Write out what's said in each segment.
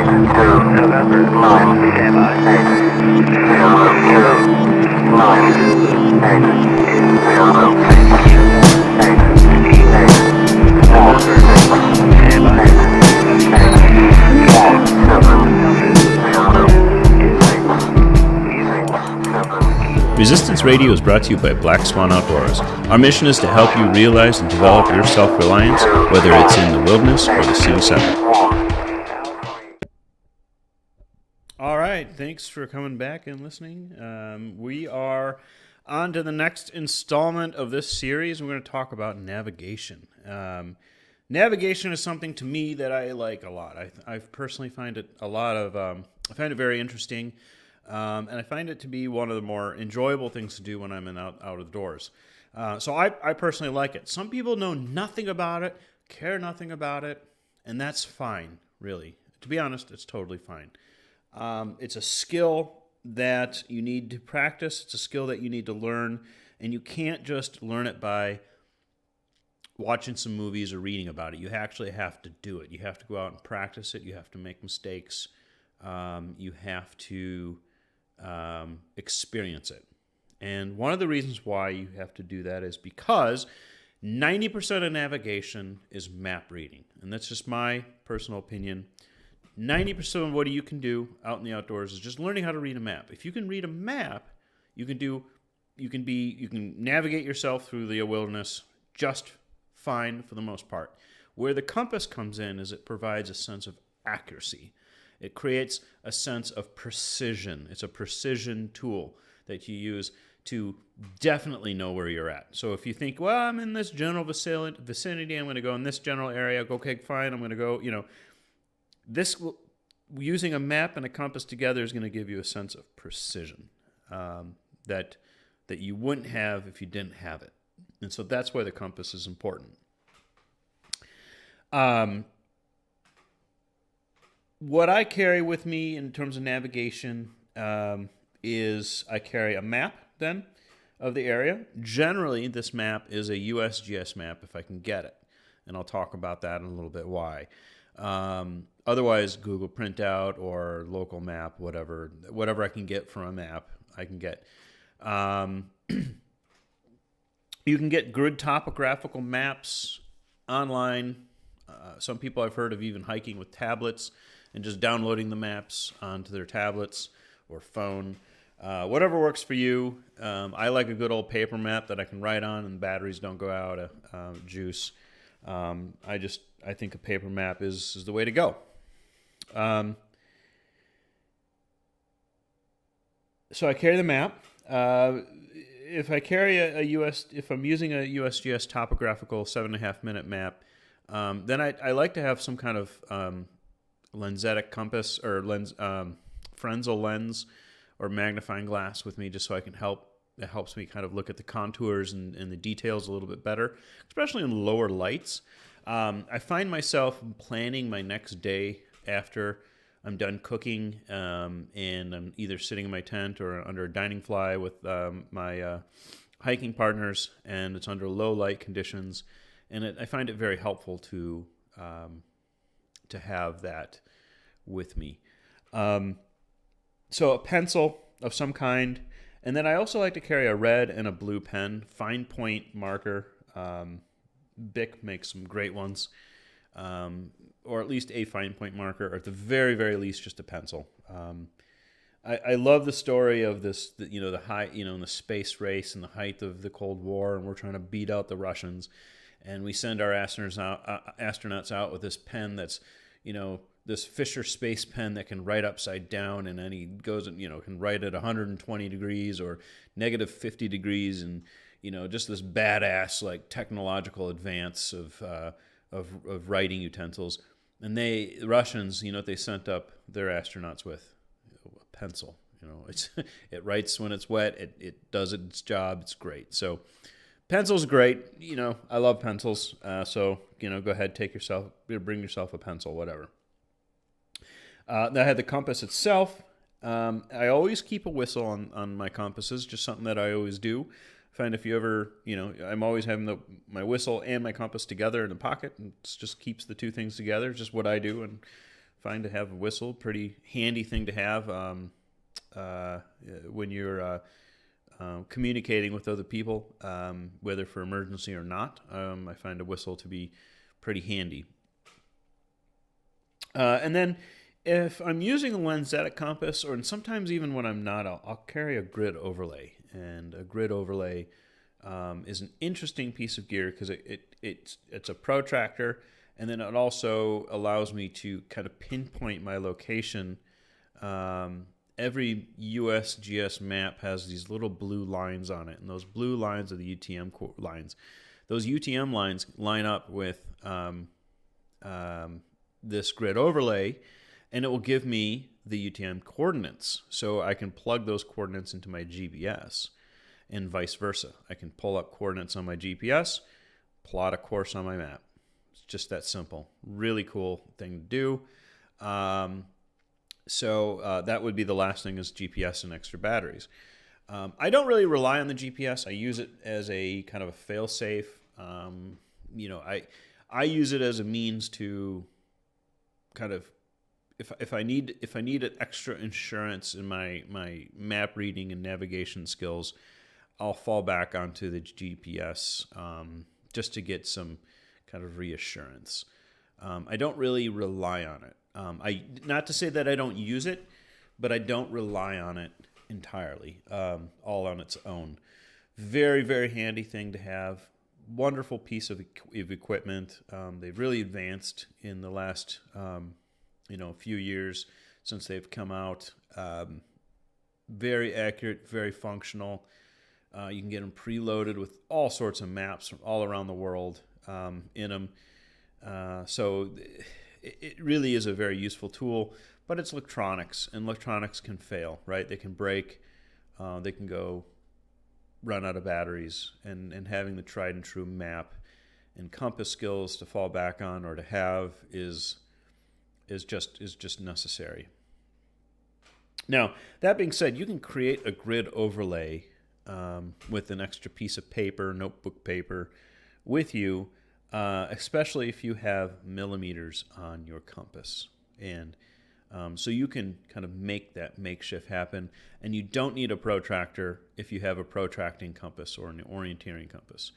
November 9, stand Resistance Radio is brought to you by Black Swan Outdoors. Our mission is to help you realize and develop your self-reliance, whether it's in the wilderness or the Sioux Center. All right, thanks for coming back and listening. We are on to the next installment of this series. We're going to talk about navigation. Navigation is something to me that I like a lot. I personally find it I find it very interesting. And I find it to be one of the more enjoyable things to do when I'm out of doors. So I personally like it. Some people know nothing about it, care nothing about it, and that's fine, really. To be honest, it's totally fine. It's a skill that you need to practice. It's a skill that you need to learn, and you can't just learn it by watching some movies or reading about it. You actually have to do it. You have to go out and practice it. You have to make mistakes. You have to experience it. And one of the reasons why you have to do that is because 90% of navigation is map reading. And that's just my personal opinion. 90% of what you can do out in the outdoors is just learning how to read a map. If you can read a map, you can navigate yourself through the wilderness just fine for the most part. Where the compass comes in is it provides a sense of accuracy. It creates a sense of precision. It's a precision tool that you use to definitely know where you're at. So if you think, well, I'm in this general vicinity, I'm going to go in this general area, okay, fine, I'm going to go, using a map and a compass together is going to give you a sense of precision that you wouldn't have if you didn't have it. And so that's why the compass is important. What I carry with me in terms of navigation is I carry a map then of the area. Generally, this map is a USGS map if I can get it. And I'll talk about that in a little bit why. Otherwise, Google printout or local map, whatever I can get from a map, I can get. You can get good topographical maps online. Some people I've heard of even hiking with tablets and just downloading the maps onto their tablets or phone. Whatever works for you. I like a good old paper map that I can write on and the batteries don't go out of juice. I think a paper map is the way to go. So I carry the map. If I carry if I'm using a USGS topographical 7.5 minute map, then I like to have some kind of lensetic compass or Fresnel lens or magnifying glass with me, just so I can it helps me kind of look at the contours and the details a little bit better, especially in lower lights. I find myself planning my next day after I'm done cooking, and I'm either sitting in my tent or under a dining fly with my hiking partners, and it's under low light conditions, and I find it very helpful to have that with me. So a pencil of some kind, and then I also like to carry a red and a blue pen, fine point marker. Bic makes some great ones, or at least a fine point marker, or at the very, very least, just a pencil. I love the story of this, the high, in the space race and the height of the Cold War, and we're trying to beat out the Russians, and we send our astronauts out with this pen that's, this Fisher space pen that can write upside down, and then he goes and, can write at 120 degrees or negative 50 degrees, and just this badass like technological advance of writing utensils. And the Russians, what they sent up their astronauts with? A pencil. It writes when it's wet. It does its job. It's great. So pencil's great. I love pencils. So go ahead, bring yourself a pencil, whatever. I had the compass itself. I always keep a whistle on my compasses, just something that I always do. Find if you ever, I'm always having my whistle and my compass together in the pocket, and it just keeps the two things together. It's just what I do, and find to have a whistle, pretty handy thing to have when you're communicating with other people, whether for emergency or not. I find a whistle to be pretty handy. And then if I'm using a lensatic compass, or sometimes even when I'm not, I'll carry a grid overlay. And a grid overlay is an interesting piece of gear because it's a protractor, and then it also allows me to kind of pinpoint my location. Every USGS map has these little blue lines on it, and those blue lines are the UTM lines. Those UTM lines line up with this grid overlay, and it will give me the UTM coordinates. So I can plug those coordinates into my GPS and vice versa. I can pull up coordinates on my GPS, plot a course on my map. It's just that simple. Really cool thing to do. So that would be the last thing, is GPS and extra batteries. I don't really rely on the GPS. I use it as a kind of a fail-safe. I use it as a means to kind of, if I need an extra insurance in my map reading and navigation skills, I'll fall back onto the GPS just to get some kind of reassurance. I don't really rely on it. Not to say that I don't use it, but I don't rely on it entirely, all on its own. Very, very handy thing to have. Wonderful piece of equipment. They've really advanced in the last few years since they've come out. Very accurate, very functional. You can get them preloaded with all sorts of maps from all around the world in them. So it really is a very useful tool, but it's electronics, and electronics can fail, right? They can break, they can go run out of batteries, and having the tried and true map and compass skills to fall back on or to have is just necessary. Now, that being said, you can create a grid overlay with an extra piece of paper, notebook paper, with you, especially if you have millimeters on your compass. And so you can kind of make that makeshift happen, and you don't need a protractor if you have a protracting compass or an orienteering compass.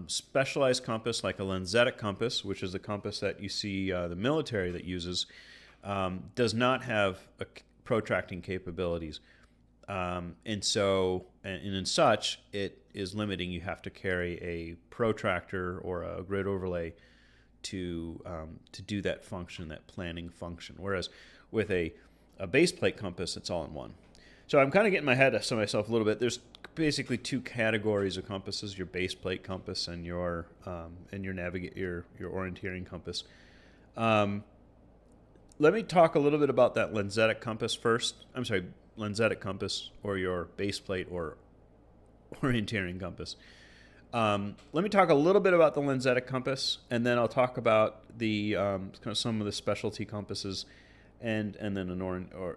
Specialized compass like a lensatic compass, which is the compass that you see the military that uses, does not have protracting capabilities. And in such, it is limiting. You have to carry a protractor or a grid overlay to do that function, that planning function. Whereas with a base plate compass, it's all in one. So I'm kind of getting my head to myself a little bit. There's basically two categories of compasses: your base plate compass and your orienteering compass. Let me talk a little bit about that lensatic compass first. Lensatic compass, or your base plate or orienteering compass. Let me talk a little bit about the lensatic compass, and then I'll talk about the kind of some of the specialty compasses, and then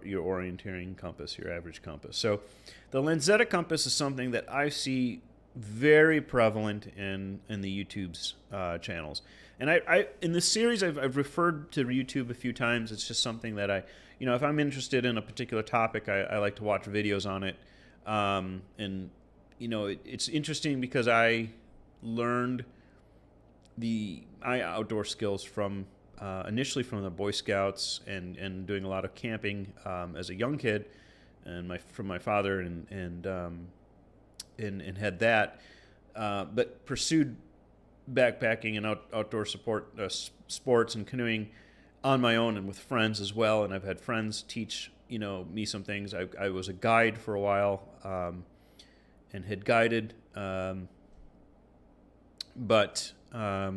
your orienteering compass, your average compass. So the lensatic compass is something that I see very prevalent in the YouTube's channels. And I in this series, I've referred to YouTube a few times. It's just something that if I'm interested in a particular topic, I like to watch videos on it. It's interesting because I learned my outdoor skills from initially from the Boy Scouts and doing a lot of camping as a young kid, and from my father and had that, but pursued backpacking and outdoor sports and canoeing on my own and with friends as well. And I've had friends teach me some things. I was a guide for a while and had guided, but I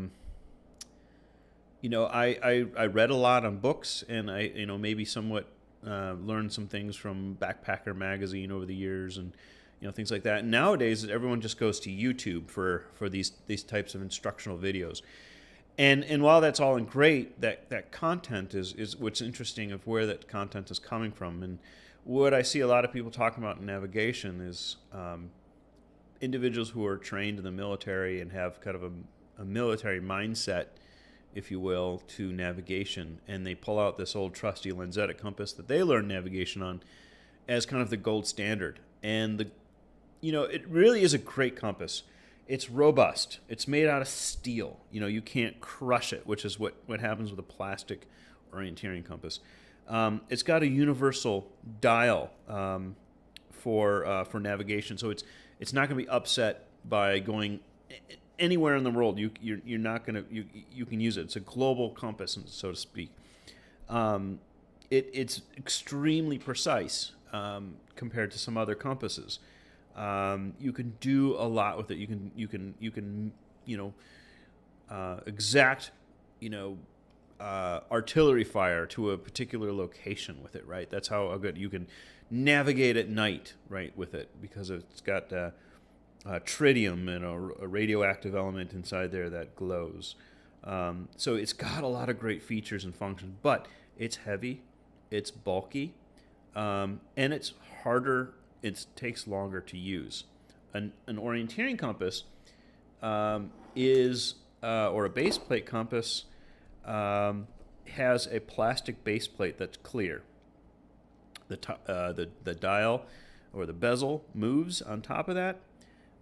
read a lot on books, and I maybe somewhat learned some things from Backpacker magazine over the years, and things like that. And nowadays, everyone just goes to YouTube for these types of instructional videos. And while that's all great, that content is what's interesting of where that content is coming from. And what I see a lot of people talking about in navigation is individuals who are trained in the military and have kind of a military mindset if you will, to navigation, and they pull out this old trusty Lanzetta compass that they learned navigation on as kind of the gold standard. And it really is a great compass. It's robust. It's made out of steel. You can't crush it, which is what happens with a plastic orienteering compass. It's got a universal dial for navigation, so it's not going to be upset by going anywhere in the world. You're not going to you can use it. It's a global compass, so to speak. It's extremely precise compared to some other compasses. You can do a lot with it. You can exact artillery fire to a particular location with it, right? That's how good you can navigate at night, right, with it, because it's got tritium and a radioactive element inside there that glows. So it's got a lot of great features and functions, but it's heavy, it's bulky, and it's harder. It takes longer to use. An orienteering compass or a base plate compass has a plastic base plate that's clear. The dial or the bezel moves on top of that,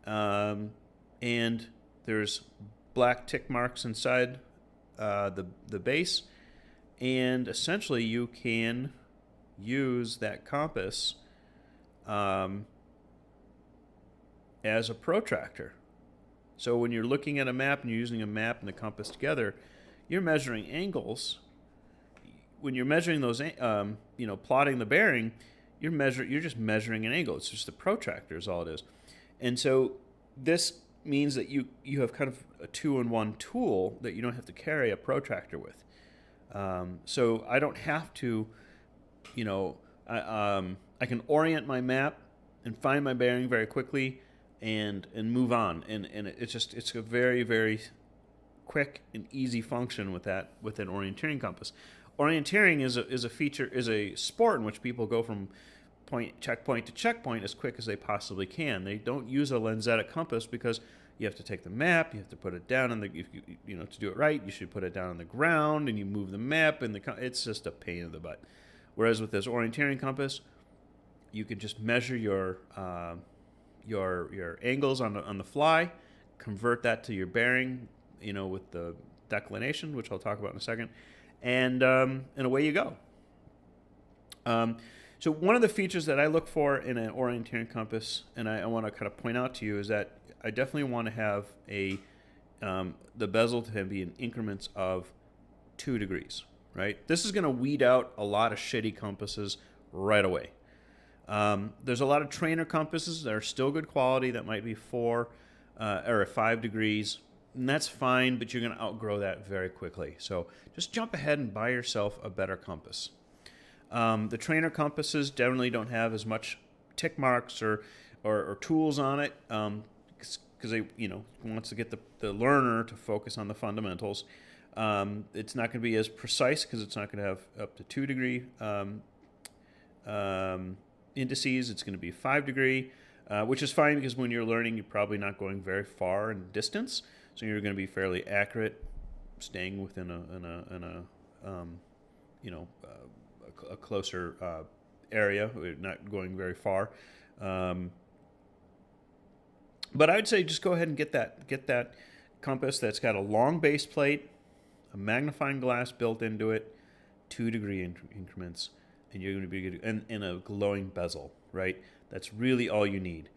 and there's black tick marks inside the base, and essentially you can use that compass as a protractor. So when you're looking at a map and you're using a map and the compass together, you're measuring angles. When you're measuring those, plotting the bearing, you're just measuring an angle. It's just a protractor is all it is. And so this means that you have kind of a 2-in-1 tool that you don't have to carry a protractor with. So I don't have to, I can orient my map and find my bearing very quickly and move on. And it's a very, very quick and easy function with an orienteering compass. Orienteering is a sport in which people go from checkpoint to checkpoint as quick as they possibly can. They don't use a Lanzetta compass because you have to take the map, you have to put it down to do it right, you should put it down on the ground, and you move the map, and it's just a pain in the butt. Whereas with this orienteering compass, you can just measure your angles on the fly, convert that to your bearing, with the declination, which I'll talk about in a second, and away you go. So one of the features that I look for in an orienteering compass, and I want to kind of point out to you, is that I definitely want to have the bezel to be in increments of 2 degrees, right? This is going to weed out a lot of shitty compasses right away. There's a lot of trainer compasses that are still good quality that might be 4 or 5 degrees, and that's fine, but you're going to outgrow that very quickly. So just jump ahead and buy yourself a better compass. The trainer compasses generally don't have as much tick marks or tools on it because they wants to get the learner to focus on the fundamentals. It's not going to be as precise because it's not going to have up to 2 degree indices. It's going to be 5 degree, which is fine because when you're learning, you're probably not going very far in distance, so you're going to be fairly accurate, staying within a closer area, not going very far. But I would say just go ahead and get that compass that's got a long base plate, a magnifying glass built into it, 2 degree increments, and you're going to be good, and a glowing bezel, right? That's really all you need.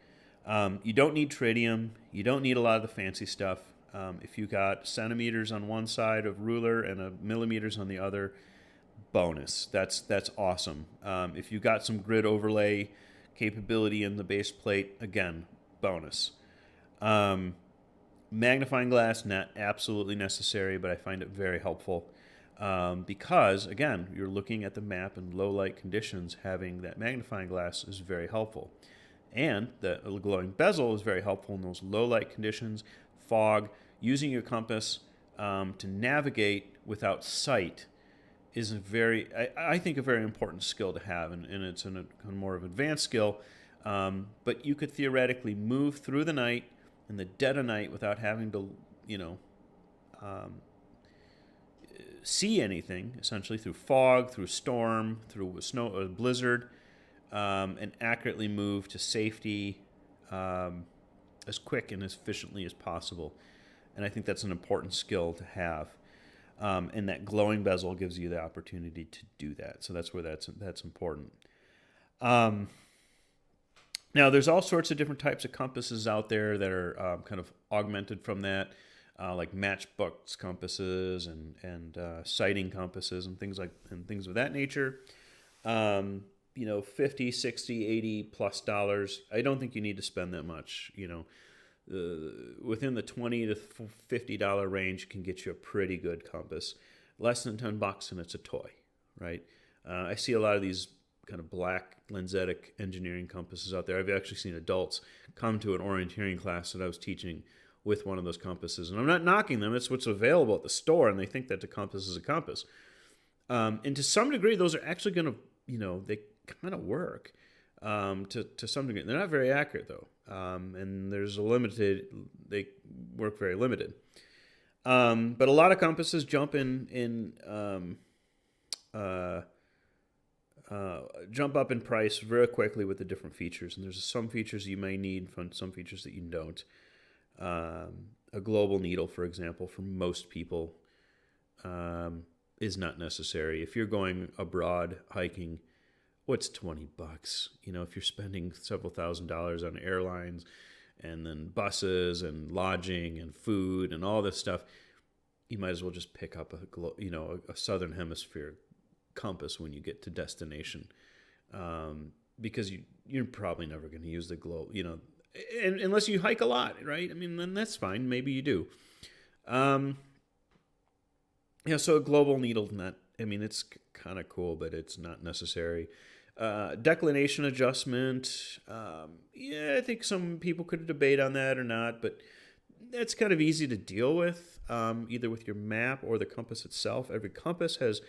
You don't need tritium. You don't need a lot of the fancy stuff. If you got centimeters on one side of ruler and millimeters on the other, bonus. That's awesome. If you got some grid overlay capability in the base plate, again, bonus. Magnifying glass, not absolutely necessary, but I find it very helpful because, again, you're looking at the map in low light conditions. Having that magnifying glass is very helpful. And the glowing bezel is very helpful in those low light conditions, fog. Using your compass to navigate without sight is I think a very important skill to have, and it's a more of an advanced skill. But you could theoretically move through the night in the dead of night without having to, see anything, essentially through fog, through storm, through snow or blizzard, and accurately move to safety as quick and as efficiently as possible. And I think that's an important skill to have. And that glowing bezel gives you the opportunity to do that. So that's where that's important. Now, there's all sorts of different types of compasses out there that are kind of augmented from that, like matchbox compasses and sighting compasses and things of that nature. 50, 60, 80 plus dollars. I don't think you need to spend that much. Within the $20 to $50 range can get you a pretty good compass. Less than $10 and it's a toy, right? I see a lot of these kind of black lensetic engineering compasses out there. I've actually seen adults come to an orienteering class that I was teaching with one of those compasses. And I'm not knocking them. It's what's available at the store, and they think that the compass is a compass. And to some degree, those are actually going to, they kind of work to some degree. They're not very accurate, though. And they work very limited. But a lot of compasses jump jump up in price very quickly with the different features. And there's some features you may need from some features that you don't. A global needle, for example, for most people is not necessary. If you're going abroad hiking, what's $20? If you're spending several $1,000s on airlines and then buses and lodging and food and all this stuff, you might as well just pick up a Southern Hemisphere compass when you get to destination, because you're probably never going to use the globe, unless you hike a lot, right? I mean, then that's fine. Maybe you do. So a global needle, it's kind of cool, but it's not necessary. Declination adjustment, I think some people could debate on that or not, but that's kind of easy to deal with, either with your map or the compass itself. Every compass has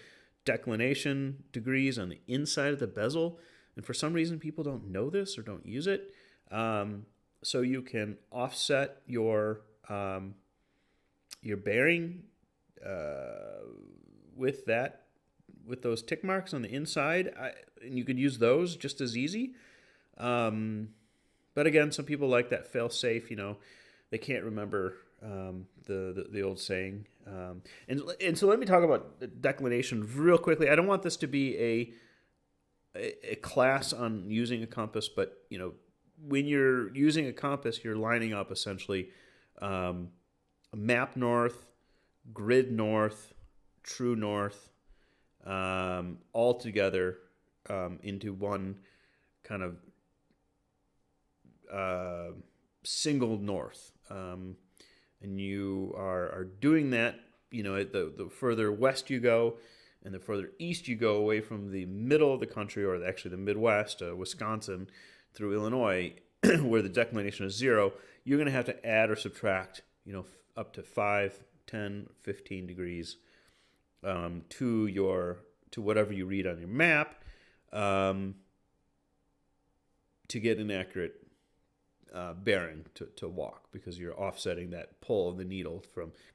declination degrees on the inside of the bezel, and for some reason people don't know this or don't use it. So you can offset your bearing with those tick marks on the inside, and you could use those just as easy. But again, some people like that fail safe. They can't remember the old saying. And so let me talk about declination real quickly. I don't want this to be a class on using a compass, but when you're using a compass, you're lining up essentially a map north, grid north, true north, all together into one kind of single north. And you are doing that, the further west you go and the further east you go away from the middle of the country, or actually the Midwest, Wisconsin through Illinois, where the declination is 0, you're going to have to add or subtract, up to 5, 10, 15 degrees to whatever you read on your map to get an accurate bearing to walk, because you're offsetting that pull of the needle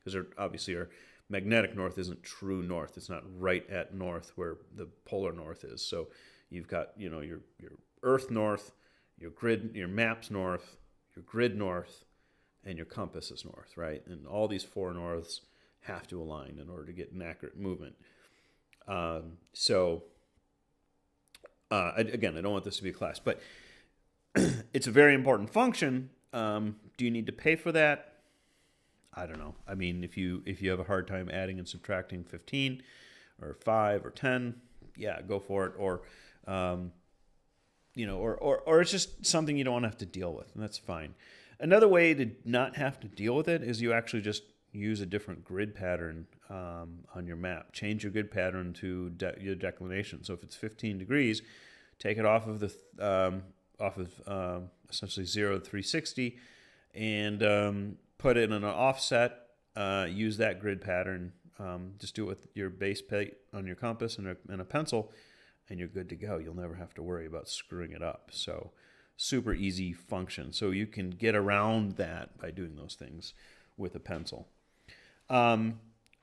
because obviously our magnetic north isn't true north. It's not right at north where the polar north is. So you've got your earth north, your maps north, your grid north, and your compass is north, right? And all these 4 norths have to align in order to get an accurate movement. Again, I don't want this to be a class, but it's a very important function. Do you need to pay for that? I don't know. I mean, if you have a hard time adding and subtracting 15 or 5 or 10, yeah, go for it. Or or it's just something you don't want to have to deal with, and that's fine. Another way to not have to deal with it is you actually just use a different grid pattern on your map. Change your grid pattern to your declination. So if it's 15 degrees, take it off of essentially 0 to 360 and put it in an offset. Use that grid pattern. Just do it with your base plate on your compass and a pencil, and you're good to go. You'll never have to worry about screwing it up. So super easy function. So you can get around that by doing those things with a pencil.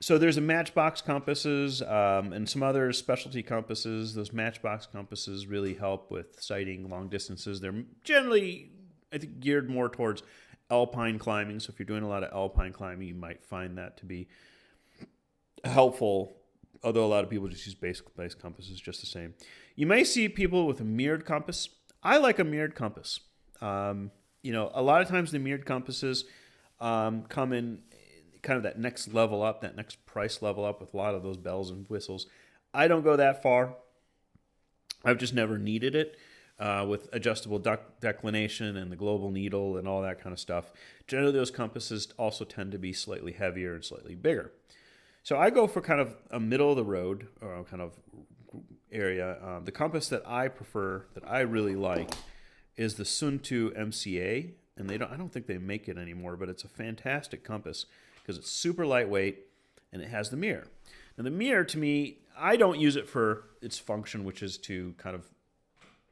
So there's a Matchbox compasses and some other specialty compasses. Those Matchbox compasses really help with sighting long distances. They're generally, I think, geared more towards alpine climbing. So if you're doing a lot of alpine climbing, you might find that to be helpful. Although a lot of people just use base compasses just the same. You may see people with a mirrored compass. I like a mirrored compass. A lot of times the mirrored compasses come in kind of that next level up, that next price level up with a lot of those bells and whistles. I don't go that far. I've just never needed it with adjustable declination and the global needle and all that kind of stuff. Generally, those compasses also tend to be slightly heavier and slightly bigger. So I go for kind of a middle of the road kind of area. The compass that I prefer, that I really like, is the Suunto MCA, and I don't think they make it anymore, but it's a fantastic compass because it's super lightweight and it has the mirror. Now the mirror, to me, I don't use it for its function, which is to kind of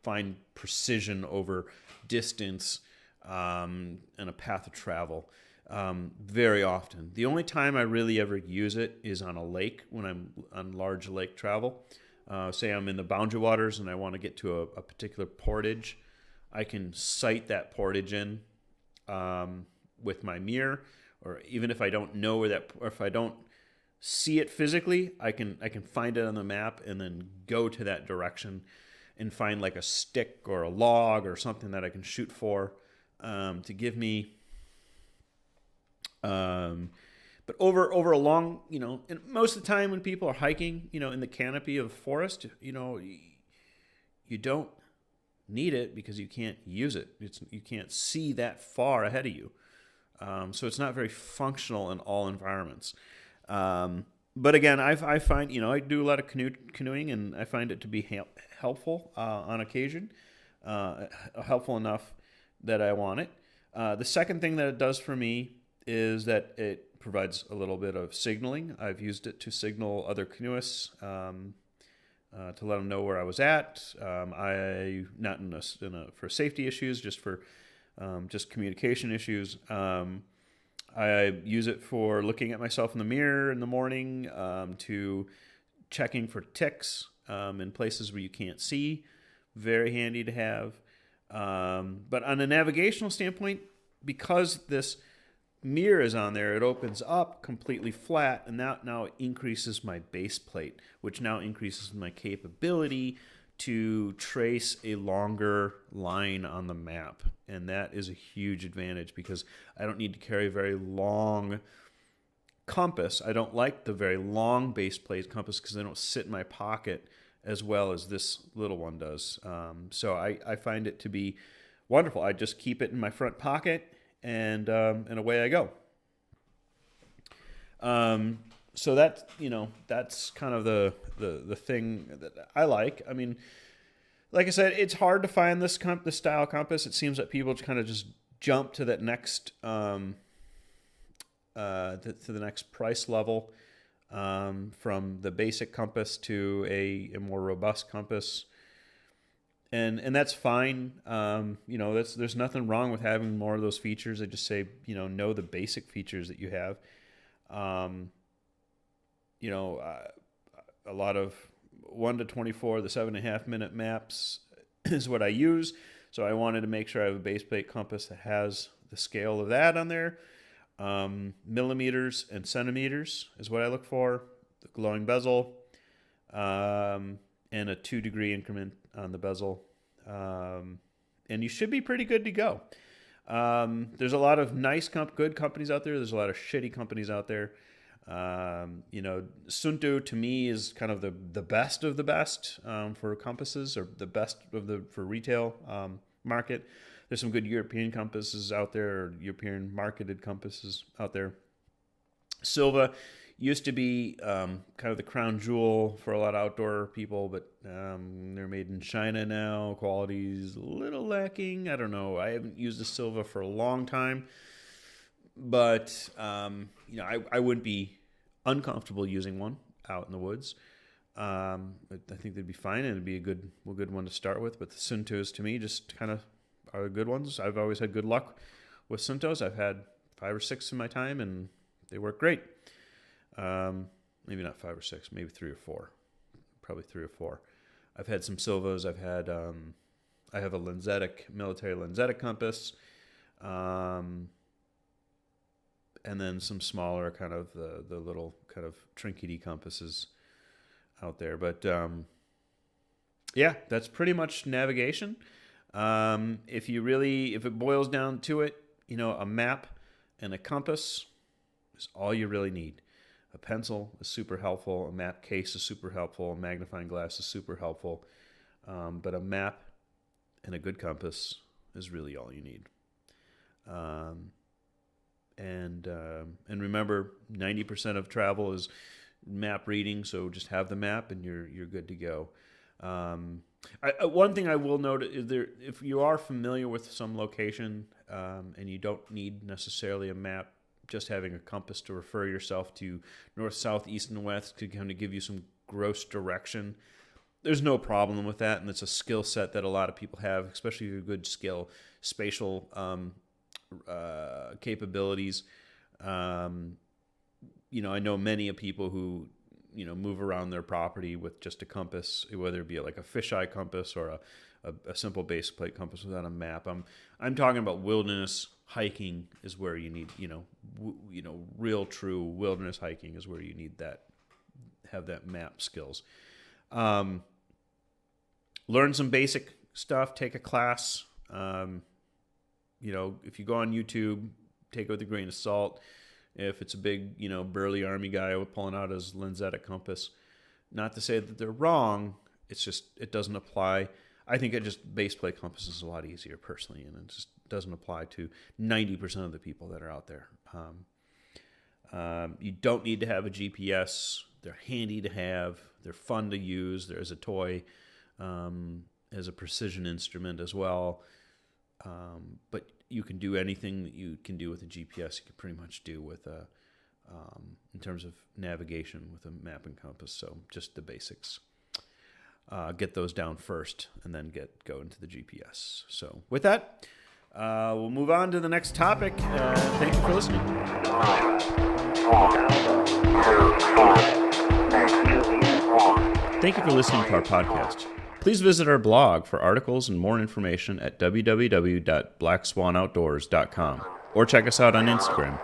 find precision over distance and a path of travel very often. The only time I really ever use it is on a lake, when I'm on large lake travel. Say I'm in the boundary waters and I want to get to a particular portage. I can sight that portage in with my mirror, or even if I don't know where that, or if I don't see it physically, I can find it on the map and then go to that direction and find like a stick or a log or something that I can shoot for to give me. But over a long, and most of the time when people are hiking, in the canopy of forest, you don't need it because you can't use it. You can't see that far ahead of you. So it's not very functional in all environments. But again, I find, I do a lot of canoeing, and I find it to be helpful on occasion, helpful enough that I want it. The second thing that it does for me is that it provides a little bit of signaling. I've used it to signal other canoeists to let them know where I was at. Not for safety issues, just for just communication issues. I use it for looking at myself in the mirror in the morning, to checking for ticks in places where you can't see. Very handy to have. But on a navigational standpoint, because this mirror is on there, it opens up completely flat, and that now increases my base plate, which now increases my capability to trace a longer line on the map. And that is a huge advantage because I don't need to carry a very long compass. I don't like the very long base plate compass because they don't sit in my pocket as well as this little one does. So I find it to be wonderful. I just keep it in my front pocket, and away I go. So that's kind of the thing that I like. I mean, like I said, it's hard to find this style compass. It seems that people kind of just jump to that next to the next price level, from the basic compass to a more robust compass. And that's fine. There's nothing wrong with having more of those features. I just say, know the basic features that you have. A lot of 1 to 24, the 7.5 minute maps is what I use. So I wanted to make sure I have a base plate compass that has the scale of that on there. Millimeters and centimeters is what I look for. The glowing bezel, and a 2-degree increment on the bezel. And you should be pretty good to go. There's a lot of nice, good companies out there. There's a lot of shitty companies out there. Suunto to me is kind of the best of the best for compasses, or the best for retail market. There's some good European compasses out there, or European marketed compasses out there. Silva used to be kind of the crown jewel for a lot of outdoor people, but they're made in China now. Quality's a little lacking. I don't know. I haven't used a Silva for a long time, but I wouldn't be uncomfortable using one out in the woods. I think they'd be fine, and it'd be a good one to start with. But the Suuntos, to me, just kind of are good ones. I've always had good luck with Suuntos. I've had 5 or 6 in my time, and they work great. Maybe not 5 or 6, maybe 3 or 4. Probably 3 or 4. I've had some Silvas. I have a military Lenzetic compass, and then some smaller kind of the little kind of trinkety compasses out there. But yeah, that's pretty much navigation. If it boils down to it, a map and a compass is all you really need. A pencil is super helpful. A map case is super helpful. A magnifying glass is super helpful. But a map and a good compass is really all you need. And remember, 90% of travel is map reading. So just have the map and you're good to go. One thing I will note is if you are familiar with some location and you don't need necessarily a map, just having a compass to refer yourself to north, south, east, and west to kind of give you some gross direction. There's no problem with that, and it's a skill set that a lot of people have, especially if you're good spatial capabilities. I know many people who move around their property with just a compass, whether it be like a fisheye compass or a simple base plate compass without a map. I'm talking about wilderness hiking is where you need, real true wilderness hiking is where you need have that map skills. Learn some basic stuff, take a class. If you go on YouTube, take it with a grain of salt. If it's a big, burly army guy pulling out his Lenzetic compass, not to say that they're wrong, it's just, it doesn't apply. I think base plate compass is a lot easier personally, and it just doesn't apply to 90% of the people that are out there. You don't need to have a GPS. They're handy to have. They're fun to use. There's a toy as a precision instrument as well. But you can do anything that you can do with a GPS. You can pretty much do with in terms of navigation with a map and compass. So just the basics. Get those down first, and then go into the GPS. So with that, we'll move on to the next topic. Thank you for listening. 5, 4, 3, 2, 1. Thank you for listening to our podcast. Please visit our blog for articles and more information at www.blackswanoutdoors.com or check us out on Instagram.